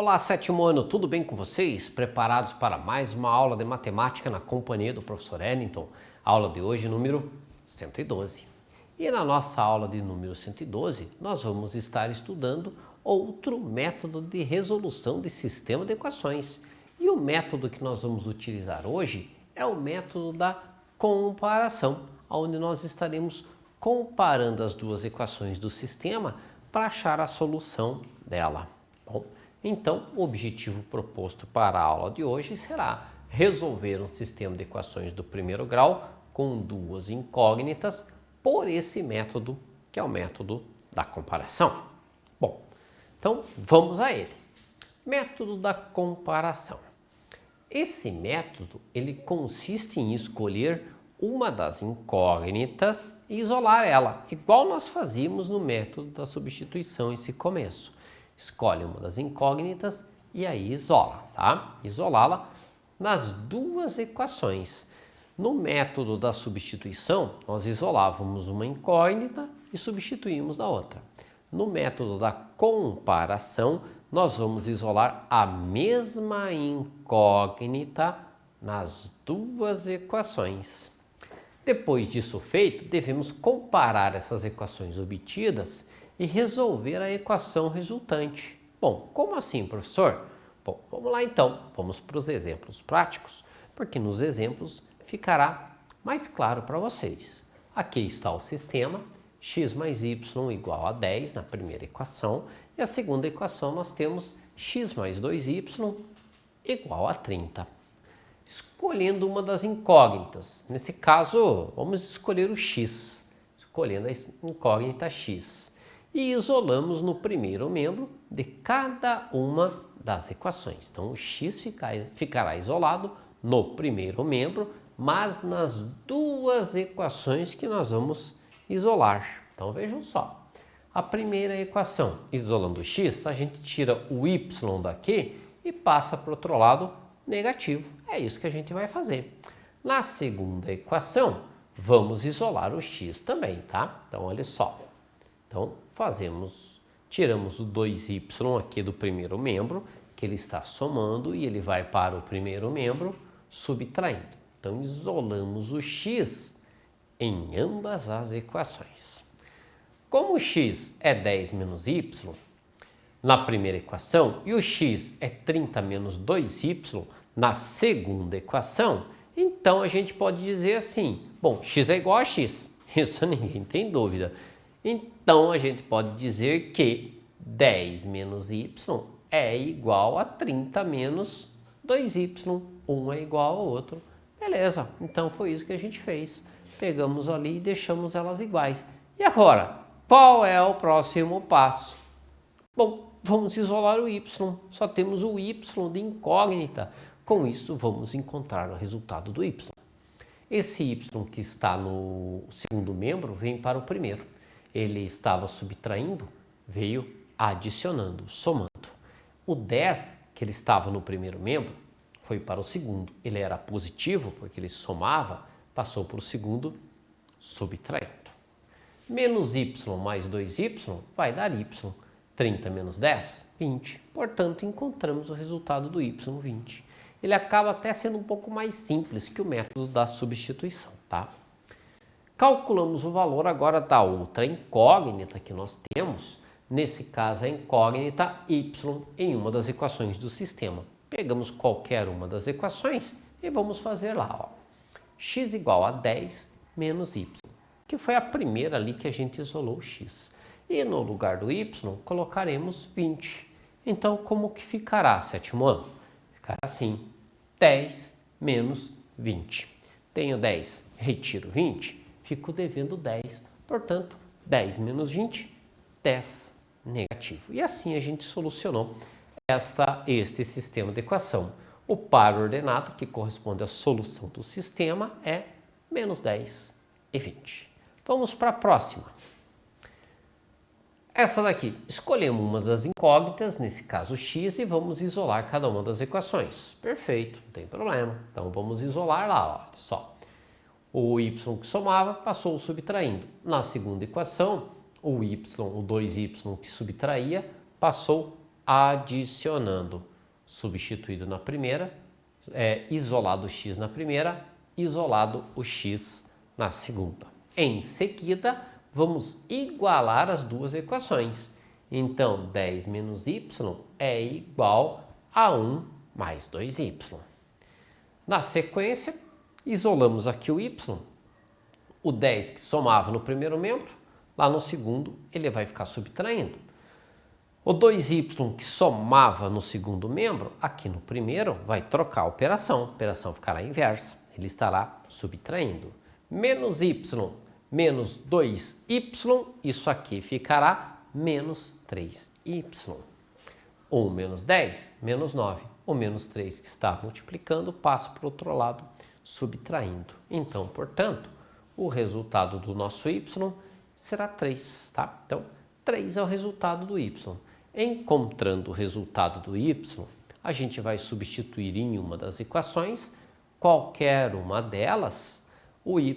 Olá, sétimo ano, tudo bem com vocês? Preparados para mais uma aula de matemática na companhia do professor Ellington? Aula de hoje, número 112. E na nossa aula de número 112, nós vamos estar estudando outro método de resolução de sistema de equações. E o método que nós vamos utilizar hoje é o método da comparação, onde nós estaremos comparando as duas equações do sistema para achar a solução dela. Bom, então, o objetivo proposto para a aula de hoje será resolver um sistema de equações do primeiro grau com duas incógnitas por esse método, que é o método da comparação. Bom, então vamos a ele. Método da comparação. Esse método, ele consiste em escolher uma das incógnitas e isolar ela, igual nós fazíamos no método da substituição, esse começo. Escolhe uma das incógnitas e aí isola, tá? Isolá-la nas duas equações. No método da substituição, nós isolávamos uma incógnita e substituímos da outra. No método da comparação, nós vamos isolar a mesma incógnita nas duas equações. Depois disso feito, devemos comparar essas equações obtidas e resolver a equação resultante. Bom, como assim, professor? Bom, vamos lá então, vamos para os exemplos práticos, porque nos exemplos ficará mais claro para vocês. Aqui está o sistema, x mais y igual a 10 na primeira equação, e a segunda equação nós temos x mais 2y igual a 30. Escolhendo uma das incógnitas, nesse caso vamos escolher o x, escolhendo a incógnita x. E isolamos no primeiro membro de cada uma das equações. Então, o x ficará isolado no primeiro membro, mas nas duas equações que nós vamos isolar. Então, vejam só. A primeira equação, isolando o x, a gente tira o y daqui e passa para o outro lado negativo. É isso que a gente vai fazer. Na segunda equação, vamos isolar o x também, tá? Então, olha só. Então, tiramos o 2y aqui do primeiro membro, que ele está somando e ele vai para o primeiro membro subtraindo. Então, isolamos o x em ambas as equações. Como o x é 10 menos y na primeira equação e o x é 30 menos 2y na segunda equação, então a gente pode dizer assim, bom, x é igual a x, isso ninguém tem dúvida. Então, a gente pode dizer que 10 menos y é igual a 30 menos 2y. Um é igual ao outro. Beleza, então foi isso que a gente fez. Pegamos ali e deixamos elas iguais. E agora, qual é o próximo passo? Bom, vamos isolar o y. Só temos o y de incógnita. Com isso, vamos encontrar o resultado do y. Esse y que está no segundo membro vem para o primeiro. Ele estava subtraindo, veio adicionando, somando. O 10, que ele estava no primeiro membro, foi para o segundo. Ele era positivo, porque ele somava, passou para o segundo, subtraindo. Menos y mais 2y vai dar y. 30 menos 10, 20. Portanto, encontramos o resultado do y, 20. Ele acaba até sendo um pouco mais simples que o método da substituição, tá? Calculamos o valor agora da outra incógnita que nós temos, nesse caso a incógnita y em uma das equações do sistema. Pegamos qualquer uma das equações e vamos fazer lá, ó. X igual a 10 menos y, que foi a primeira ali que a gente isolou o x. E no lugar do y colocaremos 20. Então como que ficará, sétimo ano? Ficará assim, 10 menos 20. Tenho 10, retiro 20. Fico devendo 10, portanto, 10 menos 20, 10 negativo. E assim a gente solucionou este sistema de equação. O par ordenado, que corresponde à solução do sistema, é menos 10 e 20. Vamos para a próxima. Essa daqui, escolhemos uma das incógnitas, nesse caso x, e vamos isolar cada uma das equações. Perfeito, não tem problema. Então, vamos isolar lá, ó, só. O y que somava passou subtraindo. Na segunda equação, o 2y que subtraía passou adicionando, substituído na primeira, isolado o x na primeira, isolado o x na segunda. Em seguida, vamos igualar as duas equações. Então, 10 menos y é igual a 1 mais 2y. Na sequência, isolamos aqui o y. O 10 que somava no primeiro membro, lá no segundo ele vai ficar subtraindo. O 2y que somava no segundo membro, aqui no primeiro vai trocar a operação ficará inversa, ele estará subtraindo. Menos y menos 2y, isso aqui ficará menos 3y. 1 menos 10, menos 9. O menos 3 que está multiplicando passa para o outro lado, subtraindo. Então, portanto, o resultado do nosso y será 3, tá? Então, 3 é o resultado do y. Encontrando o resultado do y, a gente vai substituir em uma das equações, qualquer uma delas, o y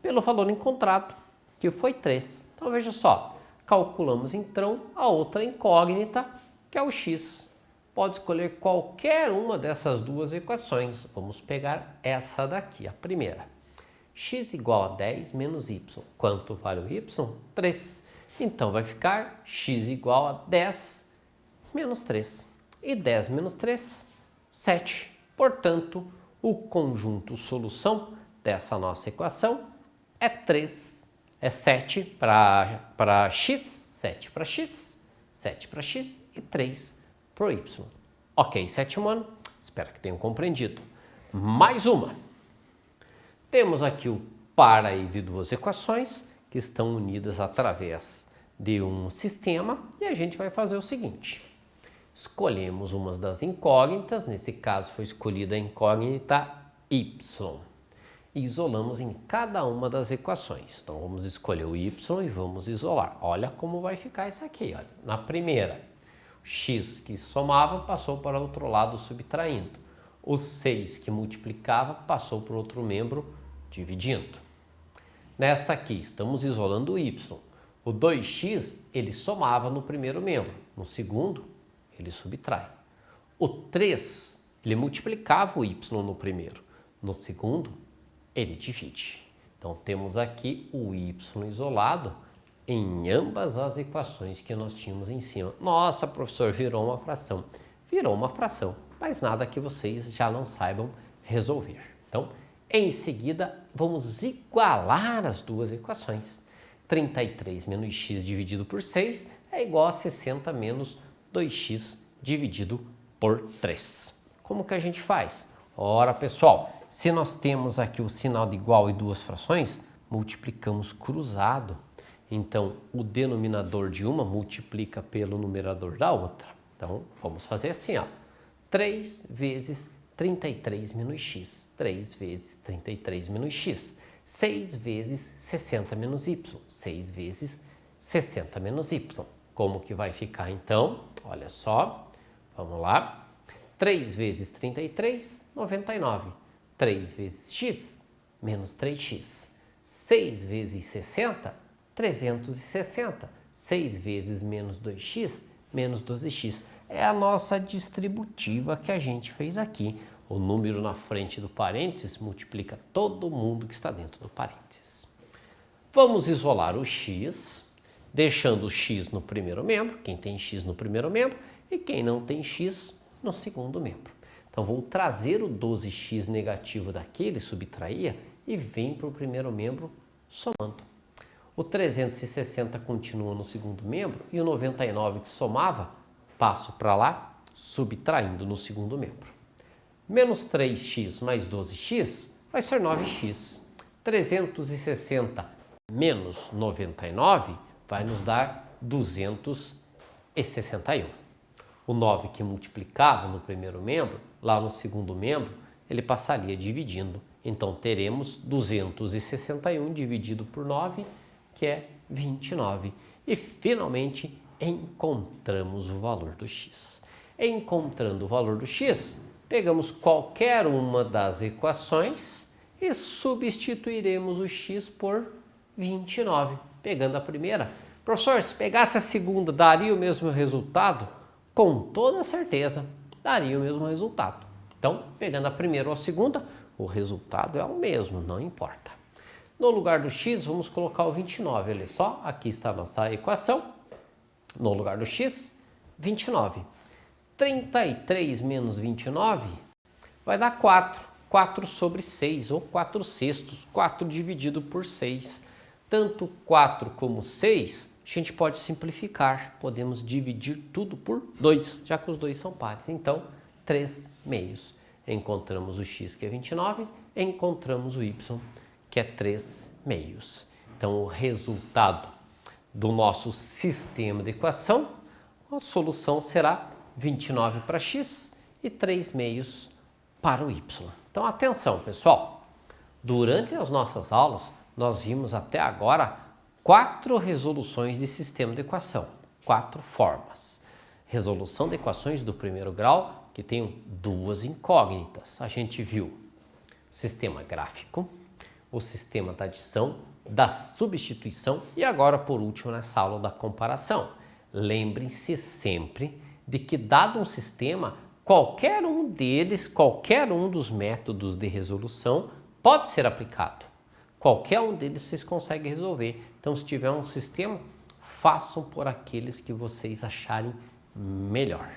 pelo valor encontrado, que foi 3. Então, veja só, calculamos então a outra incógnita, que é o x. Pode escolher qualquer uma dessas duas equações. Vamos pegar essa daqui, a primeira. X igual a 10 menos y. Quanto vale o y? 3. Então, vai ficar x igual a 10 menos 3. E 10 menos 3, 7. Portanto, o conjunto solução dessa nossa equação é 3. É 7 para x, 7 para x, 7 para x e 3 para o y. Ok, sétimo ano? Espero que tenham compreendido. Mais uma. Temos aqui o par aí de duas equações que estão unidas através de um sistema e a gente vai fazer o seguinte. Escolhemos uma das incógnitas, nesse caso foi escolhida a incógnita y. E isolamos em cada uma das equações. Então, vamos escolher o y e vamos isolar. Olha como vai ficar isso aqui. Olha. Na primeira, o x que somava passou para o outro lado subtraindo. O 6 que multiplicava passou para o outro membro dividindo. Nesta aqui, estamos isolando o y. O 2x, ele somava no primeiro membro. No segundo, ele subtrai. O 3, ele multiplicava o y no primeiro. No segundo, ele divide. Então, temos aqui o y isolado em ambas as equações que nós tínhamos em cima. Nossa, professor, virou uma fração. Virou uma fração, mas nada que vocês já não saibam resolver. Então, em seguida, vamos igualar as duas equações. 33 menos x dividido por 6 é igual a 60 menos 2x dividido por 3. Como que a gente faz? Ora, pessoal, se nós temos aqui o sinal de igual e duas frações, multiplicamos cruzado. Então, o denominador de uma multiplica pelo numerador da outra. Então, vamos fazer assim, ó. 3 vezes 33 menos x. 3 vezes 33 menos x. 6 vezes 60 menos y. 6 vezes 60 menos y. Como que vai ficar, então? Olha só. Vamos lá. 3 vezes 33, 99. 3 vezes x, menos 3x. 6 vezes 60, 360. 6 vezes menos 2x, menos 12x. É a nossa distributiva que a gente fez aqui. O número na frente do parênteses multiplica todo mundo que está dentro do parênteses. Vamos isolar o x, deixando o x no primeiro membro, quem tem x no primeiro membro, e quem não tem x no segundo membro. Então, vou trazer o 12x negativo daqui, ele subtraía, e vem para o primeiro membro somando. O 360 continua no segundo membro e o 99 que somava, passo para lá, subtraindo no segundo membro. Menos 3x mais 12x vai ser 9x. 360 menos 99 vai nos dar 261. O 9 que multiplicava no primeiro membro, lá no segundo membro, ele passaria dividindo. Então, teremos 261 dividido por 9, que é 29. E, finalmente, encontramos o valor do x. Encontrando o valor do x, pegamos qualquer uma das equações e substituiremos o x por 29. Pegando a primeira, professor, se pegasse a segunda, daria o mesmo resultado? com toda certeza daria o mesmo resultado. Então, pegando a primeira ou a segunda, o resultado é o mesmo, não importa. No lugar do x, vamos colocar o 29. Olha só, aqui está a nossa equação. No lugar do x, 29. 33 menos 29 vai dar 4. 4 sobre 6, ou 4 sextos. 4 dividido por 6. Tanto 4 como 6, a gente pode simplificar. Podemos dividir tudo por 2, já que os dois são pares. Então, 3 meios. Encontramos o x, que é 29, encontramos o y, que é 3 meios. Então, o resultado do nosso sistema de equação, a solução será 29 para x e 3 meios para o y. Então, atenção, pessoal. Durante as nossas aulas, nós vimos até agora 4 resoluções de sistema de equação, 4 formas. Resolução de equações do primeiro grau, que tem 2 incógnitas. A gente viu o sistema gráfico, o sistema da adição, da substituição e agora, por último, nessa aula da comparação. Lembrem-se sempre de que, dado um sistema, qualquer um deles, qualquer um dos métodos de resolução pode ser aplicado. Qualquer um deles vocês conseguem resolver. Então, se tiver um sistema, façam por aqueles que vocês acharem melhor.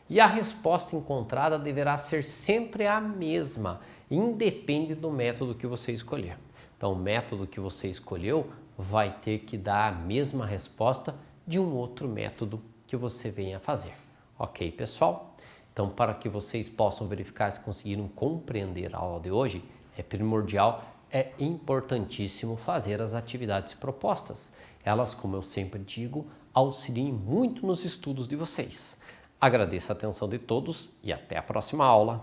E a resposta encontrada deverá ser sempre a mesma, independe do método que você escolher. Então, o método que você escolheu vai ter que dar a mesma resposta de um outro método que você venha fazer. Ok, pessoal? Então, para que vocês possam verificar se conseguiram compreender a aula de hoje, é primordial, é importantíssimo fazer as atividades propostas. Elas, como eu sempre digo, auxiliem muito nos estudos de vocês. Agradeço a atenção de todos e até a próxima aula.